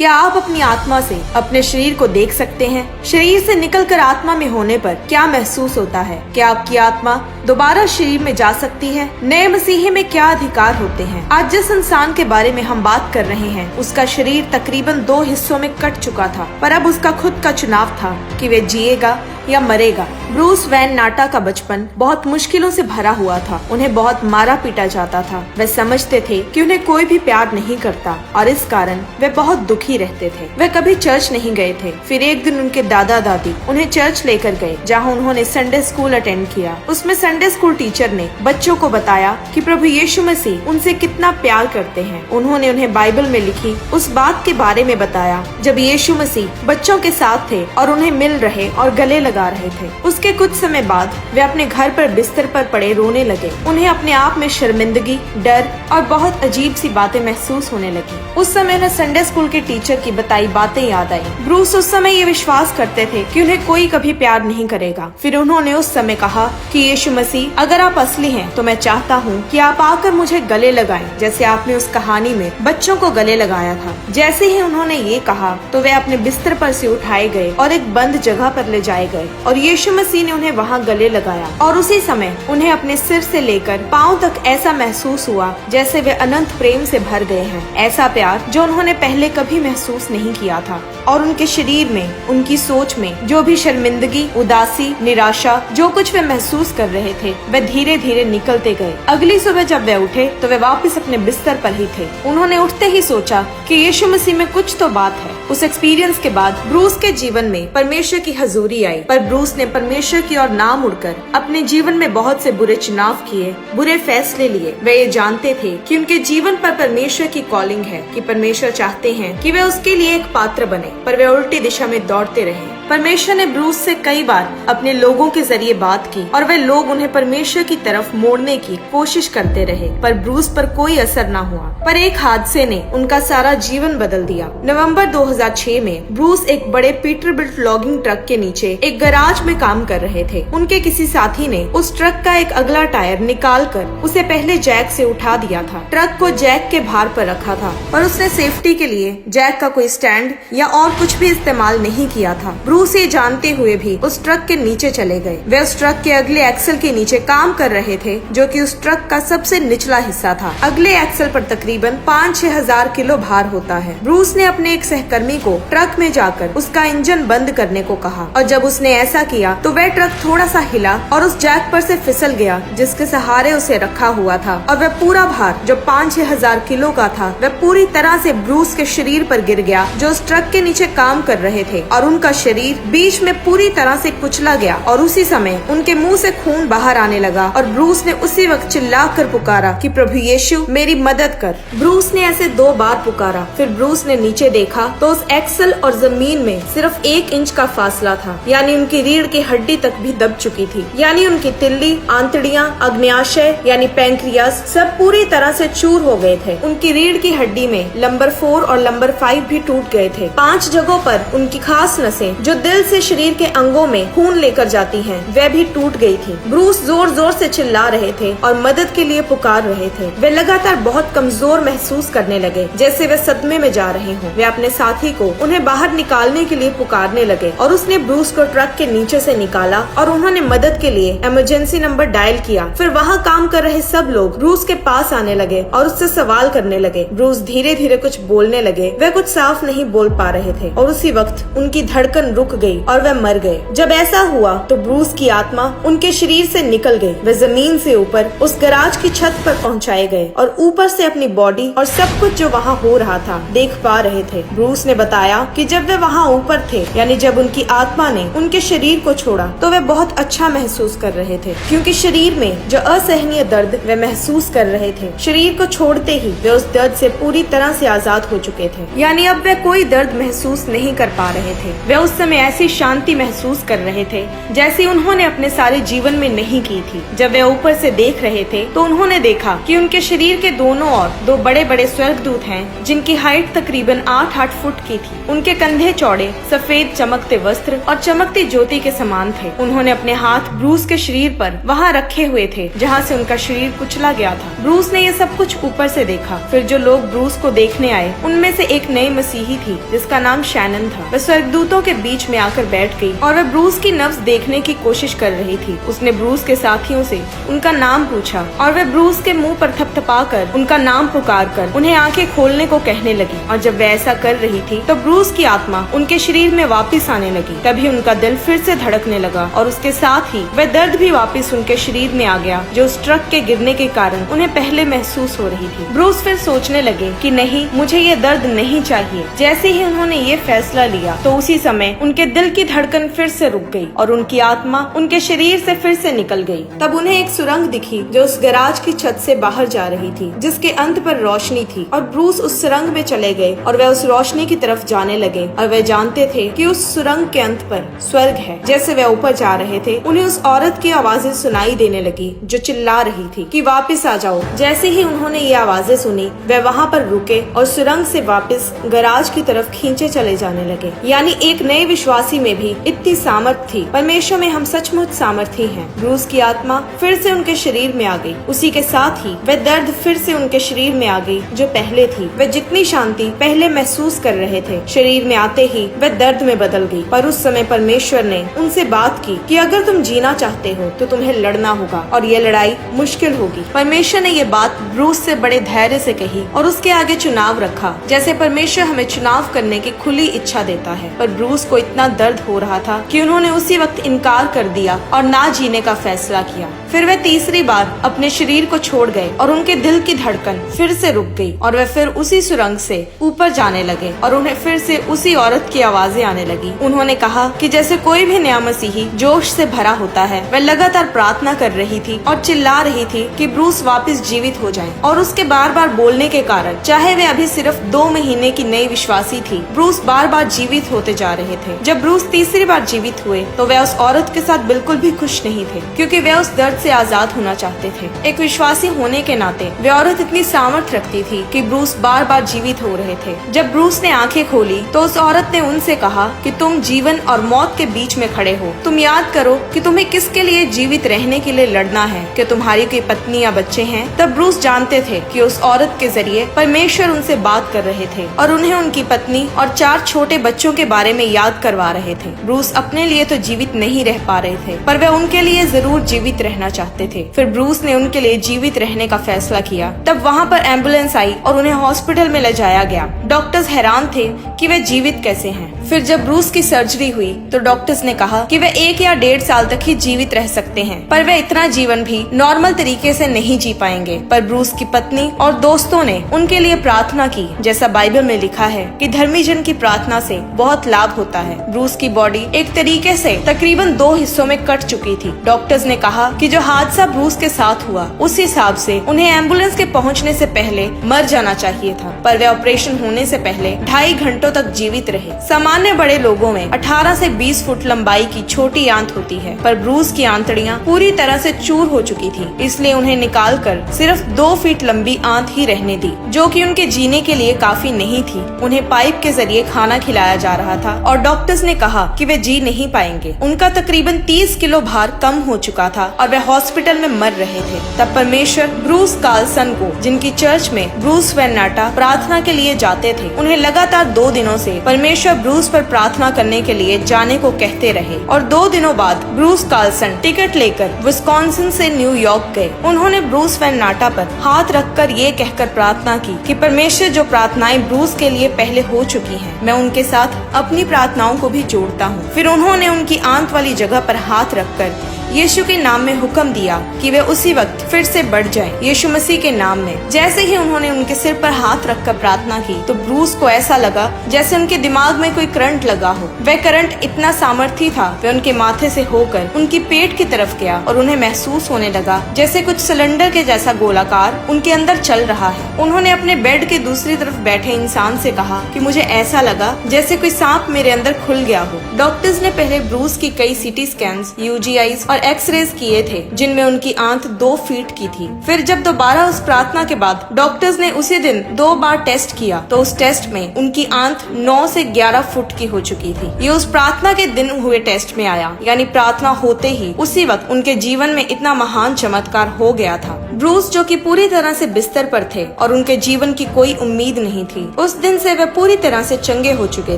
क्या आप अपनी आत्मा से अपने शरीर को देख सकते हैं? शरीर से निकलकर आत्मा में होने पर क्या महसूस होता है? क्या आपकी आत्मा दोबारा शरीर में जा सकती है? नए मसीही में क्या अधिकार होते हैं? आज जिस इंसान के बारे में हम बात कर रहे हैं, उसका शरीर तकरीबन 2 हिस्सों में कट चुका था, पर अब उसका खुद का चुनाव था कि वे जिएगा या मरेगा। ब्रूस वैन नाटा का बचपन बहुत मुश्किलों से भरा हुआ था। उन्हें बहुत मारा पीटा जाता था। वे समझते थे कि उन्हें कोई भी प्यार नहीं करता और इस कारण वे बहुत दुखी रहते थे। वे कभी चर्च नहीं गए थे। फिर एक दिन उनके दादा दादी उन्हें चर्च लेकर गए, जहां उन्होंने संडे स्कूल अटेंड किया। उसमें संडे स्कूल टीचर ने बच्चों को बताया कि प्रभु यीशु मसीह उनसे कितना प्यार करते हैं। उन्होंने उन्हें बाइबल में लिखी उस बात के बारे में बताया जब यीशु मसीह बच्चों के साथ थे और उन्हें मिल रहे और गले लगा रहे थे। उसके कुछ समय बाद वे अपने घर पर बिस्तर पर पड़े रोने लगे। उन्हें अपने आप में शर्मिंदगी, डर और बहुत अजीब सी बातें महसूस होने लगी। उस समय उन्हें संडे स्कूल के टीचर की बताई बातें याद आई। ब्रूस उस समय ये विश्वास करते थे कि उन्हें कोई कभी प्यार नहीं करेगा। फिर उन्होंने उस समय कहा कि यीशु मसीह, अगर आप असली हैं तो मैं चाहता हूँ कि आप आकर मुझे गले लगाएं, जैसे आपने उस कहानी में बच्चों को गले लगाया था। जैसे ही उन्होंने ये कहा तो वे अपने बिस्तर पर से उठाए गए और एक बंद जगह पर ले जाए गए और यीशु मसीह ने उन्हें वहाँ गले लगाया। और उसी समय उन्हें अपने सिर से लेकर पांव तक ऐसा महसूस हुआ जैसे वे अनंत प्रेम से भर गए हैं। ऐसा प्यार जो उन्होंने पहले कभी महसूस नहीं किया था। और उनके शरीर में, उनकी सोच में जो भी शर्मिंदगी, उदासी, निराशा, जो कुछ वे महसूस कर रहे थे, वे धीरे धीरे निकलते गए। अगली सुबह जब वे उठे तो वे वापस अपने बिस्तर पर ही थे। उन्होंने उठते ही सोचा कि यीशु मसीह में कुछ तो बात है। उस एक्सपीरियंस के बाद ब्रूस के जीवन में परमेश्वर की हजूरी आई, पर ब्रूस ने परमेश्वर की ओर ना मुड़कर अपने जीवन में बहुत से बुरे चुनाव किए, बुरे फैसले लिए। वे ये जानते थे कि उनके जीवन पर परमेश्वर की कॉलिंग है, कि परमेश्वर चाहते हैं कि वे उसके लिए एक पात्र बने, पर वे उल्टी दिशा में दौड़ते रहे। परमेश्वर ने ब्रूस से कई बार अपने लोगों के जरिए बात की और वे लोग उन्हें परमेश्वर की तरफ मोड़ने की कोशिश करते रहे, पर ब्रूस पर कोई असर न हुआ। पर एक हादसे ने उनका सारा जीवन बदल दिया। नवंबर 2006 में ब्रूस एक बड़े पीटरबिल्ट लॉगिंग ट्रक के नीचे एक गराज में काम कर रहे थे। उनके किसी साथी ने उस ट्रक का एक अगला टायर निकाल कर उसे पहले जैक से उठा दिया था। ट्रक को जैक के भार पर रखा था और उसने सेफ्टी के लिए जैक का कोई स्टैंड या और कुछ भी इस्तेमाल नहीं किया था। ब्रूस ये जानते हुए भी उस ट्रक के नीचे चले गए। वे उस ट्रक के अगले एक्सल के नीचे काम कर रहे थे, जो कि उस ट्रक का सबसे निचला हिस्सा था। अगले एक्सल पर तकरीबन 5-6 हजार किलो भार होता है। ब्रूस ने अपने एक सहकर्मी को ट्रक में जाकर उसका इंजन बंद करने को कहा और जब उसने ऐसा किया तो वह ट्रक थोड़ा सा हिला और उस जैक पर से फिसल गया जिसके सहारे उसे रखा हुआ था, और वह पूरा भार जो 5-6 हजार किलो का था वह पूरी तरह से ब्रूस के शरीर पर गिर गया, जो उस ट्रक के नीचे काम कर रहे थे, और उनका शरीर बीच में पूरी तरह से कुचला गया। और उसी समय उनके मुंह से खून बाहर आने लगा और ब्रूस ने उसी वक्त चिल्लाकर पुकारा कि प्रभु यीशु, मेरी मदद कर। ब्रूस ने ऐसे 2 बार पुकारा। फिर ब्रूस ने नीचे देखा तो उस एक्सल और जमीन में सिर्फ 1 इंच का फासला था, यानी उनकी रीढ़ की हड्डी तक भी दब चुकी थी। यानी उनकी तिल्ली, आंतड़ियां, अग्न्याशय यानी पैंक्रियास सब पूरी तरह से चूर हो गए थे। उनकी रीढ़ की हड्डी में नंबर 4 और नंबर 5 भी टूट गए थे। 5 जगहों पर उनकी खास नसें जो दिल से शरीर के अंगों में खून लेकर जाती हैं, वह भी टूट गई थी। ब्रूस जोर जोर से चिल्ला रहे थे और मदद के लिए पुकार रहे थे। वे लगातार बहुत कमजोर महसूस करने लगे, जैसे वे सदमे में जा रहे हों। वे अपने साथी को उन्हें बाहर निकालने के लिए पुकारने लगे और उसने ब्रूस को ट्रक के नीचे से निकाला और उन्होंने मदद के लिए इमरजेंसी नंबर डायल किया। फिर वहाँ काम कर रहे सब लोग ब्रूस के पास आने लगे और उससे सवाल करने लगे। ब्रूस धीरे धीरे कुछ बोलने लगे। वे कुछ साफ नहीं बोल पा रहे थे और उसी वक्त उनकी धड़कन रुक गई और वे मर गए। जब ऐसा हुआ तो ब्रूस की आत्मा उनके शरीर से निकल गई। वे जमीन से ऊपर उस गराज की छत पर पहुंचाए गए और ऊपर से अपनी बॉडी और सब कुछ जो वहाँ हो रहा था देख पा रहे थे। ब्रूस ने बताया कि जब वे वहाँ ऊपर थे, यानी जब उनकी आत्मा ने उनके शरीर को छोड़ा, तो वे बहुत अच्छा महसूस कर रहे थे, क्योंकि शरीर में जो असहनीय दर्द वे महसूस कर रहे थे, शरीर को छोड़ते ही वे उस दर्द से पूरी तरह से आजाद हो चुके थे। यानी अब वे कोई दर्द महसूस नहीं कर पा रहे थे। वे उस समय में ऐसी शांति महसूस कर रहे थे जैसी उन्होंने अपने सारे जीवन में नहीं की थी। जब वे ऊपर से देख रहे थे तो उन्होंने देखा कि उनके शरीर के दोनों ओर दो बड़े बड़े स्वर्गदूत हैं, जिनकी हाइट तकरीबन 8-8 फुट की थी। उनके कंधे चौड़े, सफेद चमकते वस्त्र और चमकती ज्योति के समान थे। उन्होंने अपने हाथ ब्रूस के शरीर पर वहाँ रखे हुए थे जहाँ से उनका शरीर कुचला गया था। ब्रूस ने ये सब कुछ ऊपर से देखा। फिर जो लोग ब्रूस को देखने आए उनमें से एक नई मसीही थी जिसका नाम शैनन था। वह स्वर्गदूतों के बीच में आकर बैठ गई और वह ब्रूस की नब्ज देखने की कोशिश कर रही थी। उसने ब्रूस के साथियों से उनका नाम पूछा और वह ब्रूस के मुंह पर थपथपाकर उनका नाम पुकार कर उन्हें आंखें खोलने को कहने लगी। और जब वह ऐसा कर रही थी तो ब्रूस की आत्मा उनके शरीर में वापस आने लगी। तभी उनका दिल फिर से धड़कने लगा और उसके साथ ही वह दर्द भी वापस उनके शरीर में आ गया जो उस ट्रक के गिरने के कारण उन्हें पहले महसूस हो रही थी। ब्रूस फिर सोचने लगे कि नहीं, मुझे ये दर्द नहीं चाहिए। जैसे ही उन्होंने ये फैसला लिया तो उसी समय उनके दिल की धड़कन फिर से रुक गई और उनकी आत्मा उनके शरीर से फिर से निकल गई। तब उन्हें एक सुरंग दिखी जो उस गैराज की छत से बाहर जा रही थी, जिसके अंत पर रोशनी थी। और ब्रूस उस सुरंग में चले गए और वह उस रोशनी की तरफ जाने लगे और वह जानते थे कि उस सुरंग के अंत पर स्वर्ग है। जैसे वह ऊपर जा रहे थे उन्हें उस औरत की आवाजें सुनाई देने लगी जो चिल्ला रही थी कि वापस आ जाओ। जैसे ही उन्होंने ये आवाजें सुनी वह वहाँ पर रुके और सुरंग से वापस गैराज की तरफ खींचे चले जाने लगे। यानी एक नए विश्वासी में भी इतनी सामर्थ थी। परमेश्वर में हम सचमुच सामर्थी हैं। ब्रूस की आत्मा फिर से उनके शरीर में आ गई। उसी के साथ ही वह दर्द फिर से उनके शरीर में आ गई जो पहले थी। वह जितनी शांति पहले महसूस कर रहे थे शरीर में आते ही वह दर्द में बदल गई। पर उस समय परमेश्वर ने उनसे बात की कि अगर तुम जीना चाहते हो तो तुम्हें लड़ना होगा और यह लड़ाई मुश्किल होगी। परमेश्वर ने ये बात ब्रूस से बड़े धैर्य से कही और उसके आगे चुनाव रखा। जैसे परमेश्वर हमें चुनाव करने की खुली इच्छा देता है। पर ब्रूस को इतना दर्द हो रहा था कि उन्होंने उसी वक्त इनकार कर दिया और ना जीने का फैसला किया। फिर वह तीसरी बार अपने शरीर को छोड़ गए और उनके दिल की धड़कन फिर से रुक गई और वह फिर उसी सुरंग से ऊपर जाने लगे और उन्हें फिर से उसी औरत की आवाजें आने लगी। उन्होंने कहा कि जैसे कोई भी नया मसीही जोश से भरा होता है, वह लगातार प्रार्थना कर रही थी और चिल्ला रही थी कि ब्रूस वापस जीवित हो जाएं। और उसके बार बार बोलने के कारण, चाहे वे अभी सिर्फ 2 महीने की नई विश्वासी थी, ब्रूस बार बार जीवित होते जा रहे थे। जब ब्रूस तीसरी बार जीवित हुए तो वे उस औरत के साथ बिल्कुल भी खुश नहीं थे, क्योंकि वे उस दर्द से आजाद होना चाहते थे। एक विश्वासी होने के नाते वे औरत इतनी सामर्थ रखती थी कि ब्रूस बार बार जीवित हो रहे थे। जब ब्रूस ने आंखें खोली तो उस औरत ने उनसे कहा कि तुम जीवन और मौत के बीच में खड़े हो। तुम याद करो कि तुम्हें किसके लिए जीवित रहने के लिए लड़ना है, कि तुम्हारी कोई पत्नी या बच्चे हैं। तब ब्रूस जानते थे कि उस औरत के जरिए परमेश्वर उनसे बात कर रहे थे और उन्हें उनकी पत्नी और 4 छोटे बच्चों के बारे में याद करवा रहे थे। ब्रूस अपने लिए तो जीवित नहीं रह पा रहे थे, पर वे उनके लिए जरूर जीवित रहना चाहते थे। फिर ब्रूस ने उनके लिए जीवित रहने का फैसला किया। तब वहाँ पर एम्बुलेंस आई और उन्हें हॉस्पिटल में ले जाया गया। डॉक्टर्स हैरान थे कि वे जीवित कैसे हैं। फिर जब ब्रूस की सर्जरी हुई तो डॉक्टर्स ने कहा कि वे 1 या 1.5 साल तक ही जीवित रह सकते हैं, पर वे इतना जीवन भी नॉर्मल तरीके से नहीं जी पाएंगे। पर ब्रूस की पत्नी और दोस्तों ने उनके लिए प्रार्थना की। जैसा बाइबल में लिखा है कि धर्मी जन की प्रार्थना से बहुत लाभ होता है। ब्रूस की बॉडी एक तरीके से तकरीबन 2 हिस्सों में कट चुकी थी। डॉक्टर्स ने कहा कि जो हादसा ब्रूस के साथ हुआ उस हिसाब से उन्हें एम्बुलेंस के पहुंचने से पहले मर जाना चाहिए था, पर वे ऑपरेशन होने से पहले 2.5 घंटों तक जीवित रहे। सामान्य बड़े लोगों में 18 से 20 फुट लंबाई की छोटी आंत होती है, पर ब्रूस की आंतड़ियां पूरी तरह से चूर हो चुकी थी, इसलिए उन्हें निकालकर सिर्फ 2 फीट लंबी आंत ही रहने दी, जो कि उनके जीने के लिए काफी नहीं थी। उन्हें पाइप के जरिए खाना खिलाया जा रहा था और डॉक्टर्स ने कहा कि वे जी नहीं पाएंगे। उनका तकरीबन 30 किलो भार कम हो चुका था और वे हॉस्पिटल में मर रहे थे। तब परमेश्वर ब्रूस कार्लसन को, जिनकी चर्च में ब्रूस वैन नाटा प्रार्थना के लिए जाते थे, उन्हें लगातार 2 दिनों से परमेश्वर ब्रूस पर प्रार्थना करने के लिए जाने को कहते रहे। और 2 दिनों बाद ब्रूस कार्लसन टिकट लेकर विस्कॉन्सिन से न्यूयॉर्क गए। उन्होंने ब्रूस वैन नाटा पर हाथ रखकर ये कहकर प्रार्थना की कि परमेश्वर, जो प्रार्थनाएं ब्रूस के लिए पहले हो चुकी हैं, मैं उनके साथ अपनी प्रार्थनाओं को भी जोड़ता हूँ। फिर उन्होंने उनकी आंत वाली जगह पर हाथ रखकर यीशु के नाम में हुक्म दिया कि वे उसी वक्त फिर से बढ़ जाएं, यीशु मसीह के नाम में। जैसे ही उन्होंने उनके सिर पर हाथ रखकर प्रार्थना की तो ब्रूस को ऐसा लगा जैसे उनके दिमाग में कोई करंट लगा हो। वह करंट इतना सामर्थी था, वह उनके माथे से होकर उनकी पेट की तरफ गया और उन्हें महसूस होने लगा जैसे कुछ सिलेंडर के जैसा गोलाकार उनके अंदर चल रहा है। उन्होंने अपने बेड के दूसरी तरफ बैठे इंसान से कहा कि मुझे ऐसा लगा जैसे कोई सांप मेरे अंदर खुल गया हो। डॉक्टर्स ने पहले ब्रूस की कई सीटी स्कैन्स, यूजीआईज और एक्सरेज किए थे जिनमें उनकी आंत 2 फीट की थी। फिर जब दोबारा उस प्रार्थना के बाद डॉक्टर्स ने उसी दिन 2 बार टेस्ट किया तो उस टेस्ट में उनकी आंत 9 से 11 फुट की हो चुकी थी। ये उस प्रार्थना के दिन हुए टेस्ट में आया, यानी प्रार्थना होते ही उसी वक्त उनके जीवन में इतना महान चमत्कार हो गया था। ब्रूस जो कि पूरी तरह से बिस्तर पर थे और उनके जीवन की कोई उम्मीद नहीं थी, उस दिन से वे पूरी तरह से चंगे हो चुके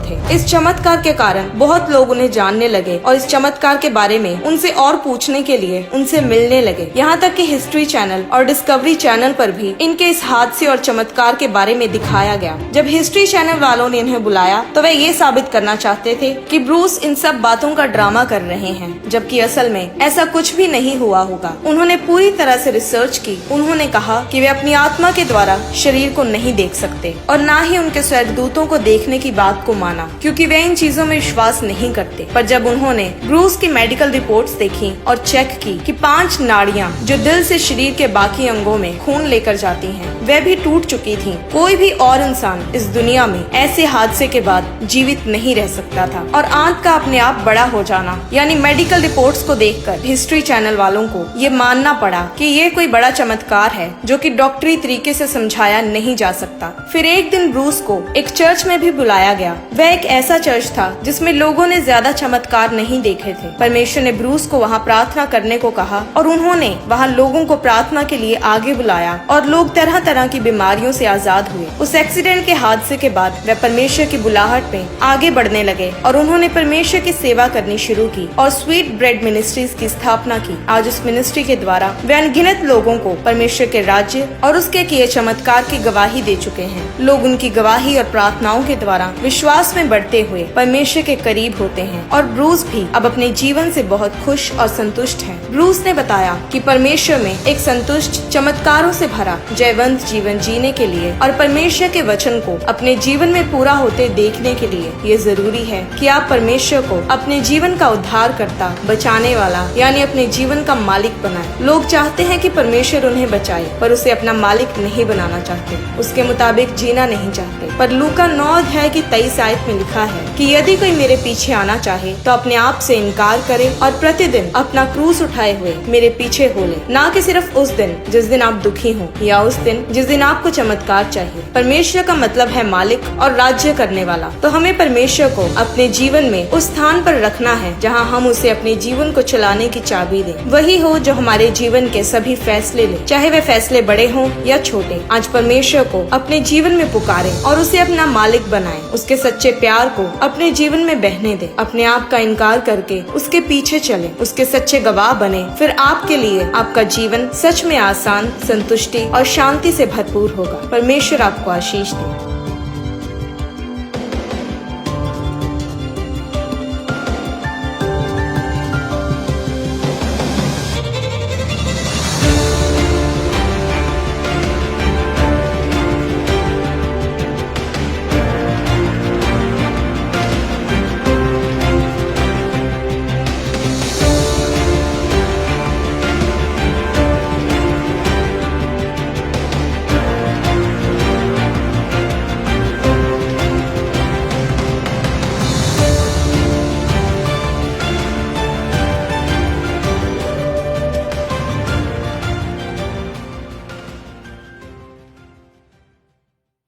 थे। इस चमत्कार के कारण बहुत लोग उन्हें जानने लगे और इस चमत्कार के बारे में उनसे और पूछने के लिए उनसे मिलने लगे। यहाँ तक कि हिस्ट्री चैनल और डिस्कवरी चैनल पर भी इनके इस हादसे और चमत्कार के बारे में दिखाया गया। जब हिस्ट्री चैनल वालों ने इन्हें बुलाया तो वे ये साबित करना चाहते थे कि ब्रूस इन सब बातों का ड्रामा कर रहे हैं, जबकि असल में ऐसा कुछ भी नहीं हुआ होगा। उन्होंने पूरी तरह से रिसर्च की। उन्होंने कहा कि वे अपनी आत्मा के द्वारा शरीर को नहीं देख सकते और न ही उनके स्वर्गदूतों को देखने की बात को माना, क्योंकि वे इन चीजों में विश्वास नहीं करते। पर जब उन्होंने ब्रूस की मेडिकल रिपोर्ट्स देखी और चेक की कि 5 नाड़ियां जो दिल से शरीर के बाकी अंगों में खून लेकर जाती हैं, वह भी टूट चुकी थीं। कोई भी और इंसान इस दुनिया में ऐसे हादसे के बाद जीवित नहीं रह सकता था। और आंत का अपने आप बड़ा हो जाना, यानी मेडिकल रिपोर्ट्स को देखकर हिस्ट्री चैनल वालों को ये मानना पड़ा कि ये कोई बड़ा चमत्कार है जो कि डॉक्टरी तरीके से समझाया नहीं जा सकता। फिर एक दिन ब्रूस को एक चर्च में भी बुलाया गया। वह एक ऐसा चर्च था जिसमें लोगों ने ज्यादा चमत्कार नहीं देखे थे। परमेश्वर ने ब्रूस को वहाँ प्रार्थना करने को कहा और उन्होंने वहाँ लोगों को प्रार्थना के लिए आगे बुलाया और लोग तरह तरह की बीमारियों से आजाद हुए। उस एक्सीडेंट के हादसे के बाद वह परमेश्वर की बुलाहट में आगे बढ़ने लगे और उन्होंने परमेश्वर की सेवा करनी शुरू की और स्वीट ब्रेड मिनिस्ट्रीज की स्थापना की। आज उस मिनिस्ट्री के द्वारा वे अनगिनत लोगों को परमेश्वर के राज्य और उसके किए चमत्कार की गवाही दे चुके हैं। लोग उनकी गवाही और प्रार्थनाओं के द्वारा विश्वास में बढ़ते हुए परमेश्वर के करीब होते हैं और ब्रूस भी अब अपने जीवन से बहुत खुश और संतुष्ट है। ब्रूस ने बताया कि परमेश्वर में एक संतुष्ट, चमत्कारों से भरा, जयवंत जीवन जीने के लिए और परमेश्वर के वचन को अपने जीवन में पूरा होते देखने के लिए ये जरूरी है कि आप परमेश्वर को अपने जीवन का उद्धार करता, बचाने वाला, यानी अपने जीवन का मालिक बनाए। लोग चाहते हैं कि परमेश्वर उन्हें बचाए, पर उसे अपना मालिक नहीं बनाना चाहते, उसके मुताबिक जीना नहीं चाहते। पर लूका 9 अध्याय की 23 आयत में लिखा है कि यदि कोई मेरे पीछे आना चाहे तो अपने आप से इनकार करे और प्रतिदिन अपना क्रूस उठाए हुए मेरे पीछे हो ले। ना कि सिर्फ उस दिन जिस दिन आप दुखी हो या उस दिन जिस दिन आपको चमत्कार चाहिए। परमेश्वर का मतलब है मालिक और राज्य करने वाला। तो हमें परमेश्वर को अपने जीवन में उस स्थान पर रखना है जहाँ हम उसे अपने जीवन को चलाने की चाबी दें। वही हो जो हमारे जीवन के सभी फैसले ले, चाहे वे फैसले बड़े हों या छोटे। आज परमेश्वर को अपने जीवन में पुकारें और उसे अपना मालिक बनाएं। उसके सच्चे प्यार को अपने जीवन में बहने दें। अपने आप का इनकार करके उसके पीछे चलें, उसके सच्चे गवाह बने। फिर आपके लिए आपका जीवन सच में आसान, संतुष्टि और शांति से भरपूर होगा। परमेश्वर आपको आशीष दे।